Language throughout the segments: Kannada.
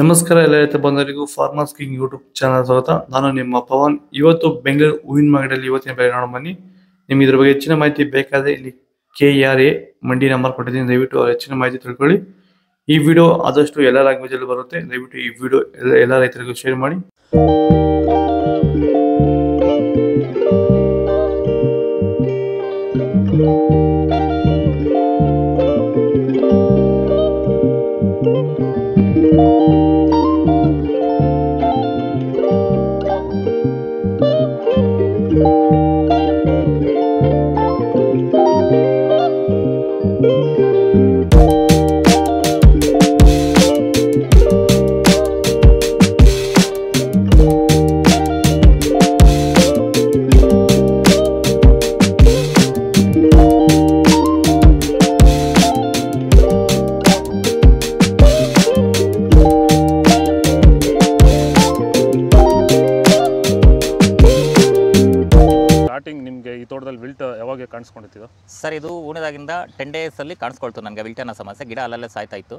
ನಮಸ್ಕಾರ ಎಲ್ಲ ರೈತ ಬಂಧುಗಳಿಗೂ ಫಾರ್ಮರ್ಸ್ ಕಿಂಗ್ ಯೂಟ್ಯೂಬ್ ಚಾನಲ್ ಸ್ವಾಗತ. ನಾನು ನಿಮ್ಮ ಪವನ್. ಇವತ್ತು ಬೆಂಗಳೂರು ಹೂವಿನ ಮಾರ್ಕೆಟಲ್ಲಿ ಇವತ್ತಿನ ಬೆಲೆ ನೋಡೋಣ ಬನ್ನಿ. ನಿಮ್ಗೆ ಇದ್ರ ಬಗ್ಗೆ ಹೆಚ್ಚಿನ ಮಾಹಿತಿ ಬೇಕಾದರೆ ಇಲ್ಲಿ KRA ಮಂಡಿ ನಂಬರ್ ಕೊಟ್ಟಿದ್ದೀನಿ, ದಯವಿಟ್ಟು ಹೆಚ್ಚಿನ ಮಾಹಿತಿ ತಿಳ್ಕೊಳ್ಳಿ. ಈ ವಿಡಿಯೋ ಆದಷ್ಟು ಎಲ್ಲ ಲ್ಯಾಂಗ್ವೇಜ್ ಅಲ್ಲಿ ಬರುತ್ತೆ, ದಯವಿಟ್ಟು ಈ ವಿಡಿಯೋ ಎಲ್ಲ ರೈತರಿಗೂ ಶೇರ್ ಮಾಡಿ. ನಿಮಗೆ ಈ ತೋಟದಲ್ಲಿ ವಿಲ್ಟ್ ಯಾವಾಗ ಕಾಣಿಸ್ಕೊಂಡಿತ್ತು ಸರ್? ಇದು ಹೂಣಿದಾಗಿಂದ 10 ಡೇಸಲ್ಲಿ ಕಾಣಿಸ್ಕೊಳ್ತು ನನಗೆ ವಿಲ್ಟ್ ಅನ್ನೋ ಸಮಸ್ಯೆ. ಗಿಡ ಅಲ್ಲಲ್ಲೇ ಸಾಯ್ತಾ ಇತ್ತು.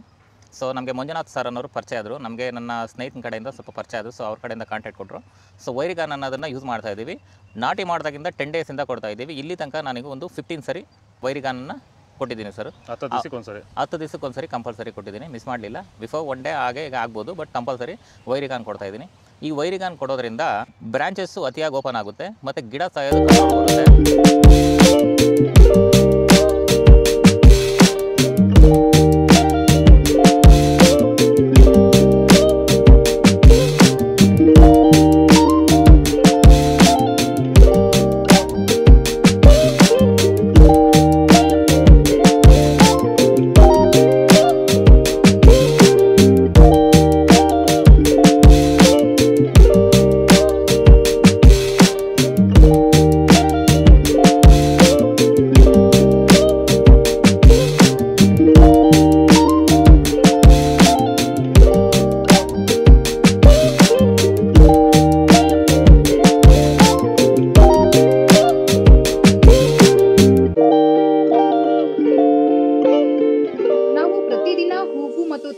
ಸೊ ನಮಗೆ ಮಂಜುನಾಥ್ ಸರ್ ಅನ್ನೋರು ಪರಿಚಯ ಆದರು, ನಮಗೆ ನನ್ನ ಸ್ನೇಹಿತನ ಕಡೆಯಿಂದ ಸ್ವಲ್ಪ ಪರಿಚಯ ಆದರು. ಸೊ ಅವ್ರ ಕಡೆಯಿಂದ ಕಾಂಟ್ಯಾಕ್ಟ್ ಕೊಟ್ಟರು. ಸೊ ವೈರಿಗಾನ್ ಅನ್ನೋದನ್ನು ಯೂಸ್ ಮಾಡ್ತಾ ಇದ್ದೀವಿ. ನಾಟಿ ಮಾಡಿದಾಗಿಂದ 10 ಡೇಸಿಂದ ಕೊಡ್ತಾ ಇದ್ದೀವಿ. ಇಲ್ಲಿ ತನಕ ನನಗೆ ಒಂದು 15 ಸರಿ ವೈರಿಗಾನನ್ನು ಕೊಟ್ಟಿದ್ದೀನಿ ಸರ್. 10 ದಿವಸಕ್ಕೊಂದ್ಸರಿ ಕಂಪಲ್ಸರಿ ಕೊಟ್ಟಿದ್ದೀನಿ, ಮಿಸ್ ಮಾಡಲಿಲ್ಲ. ಬಿಫೋರ್ 1 ಡೇ ಹಾಗೆ ಈಗ ಆಗ್ಬೋದು, ಬಟ್ ಕಂಪಲ್ಸರಿ ವೈರಿಗಾನ್ ಕೊಡ್ತಾ ಇದ್ದೀನಿ. ಈ ವೈರಿಗಾನ್ ಕೊಡೋದ್ರಿಂದ ಬ್ರಾಂಚಸ್ಸು ಅತಿಯಾಗಿ ಓಪನ್ ಆಗುತ್ತೆ ಮತ್ತು ಗಿಡ ಸಾಯೋದು ಕಂಟ್ರೋಲ್ ಬರುತ್ತೆ.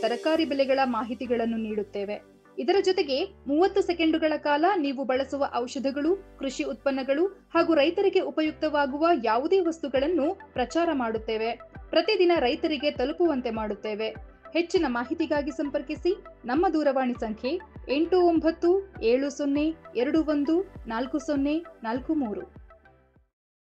ತರಕಾರಿ ಬೆಲೆಗಳ ಮಾಹಿತಿಗಳನ್ನು ನೀಡುತ್ತೇವೆ. ಇದರ ಜೊತೆಗೆ 30 ಸೆಕೆಂಡುಗಳ ಕಾಲ ನೀವು ಬಳಸುವ ಔಷಧಗಳು, ಕೃಷಿ ಉತ್ಪನ್ನಗಳು ಹಾಗೂ ರೈತರಿಗೆ ಉಪಯುಕ್ತವಾಗುವ ಯಾವುದೇ ವಸ್ತುಗಳನ್ನು ಪ್ರಚಾರ ಮಾಡುತ್ತೇವೆ. ಪ್ರತಿದಿನ ರೈತರಿಗೆ ತಲುಪುವಂತೆ ಮಾಡುತ್ತೇವೆ. ಹೆಚ್ಚಿನ ಮಾಹಿತಿಗಾಗಿ ಸಂಪರ್ಕಿಸಿ. ನಮ್ಮ ದೂರವಾಣಿ ಸಂಖ್ಯೆ 8970214043.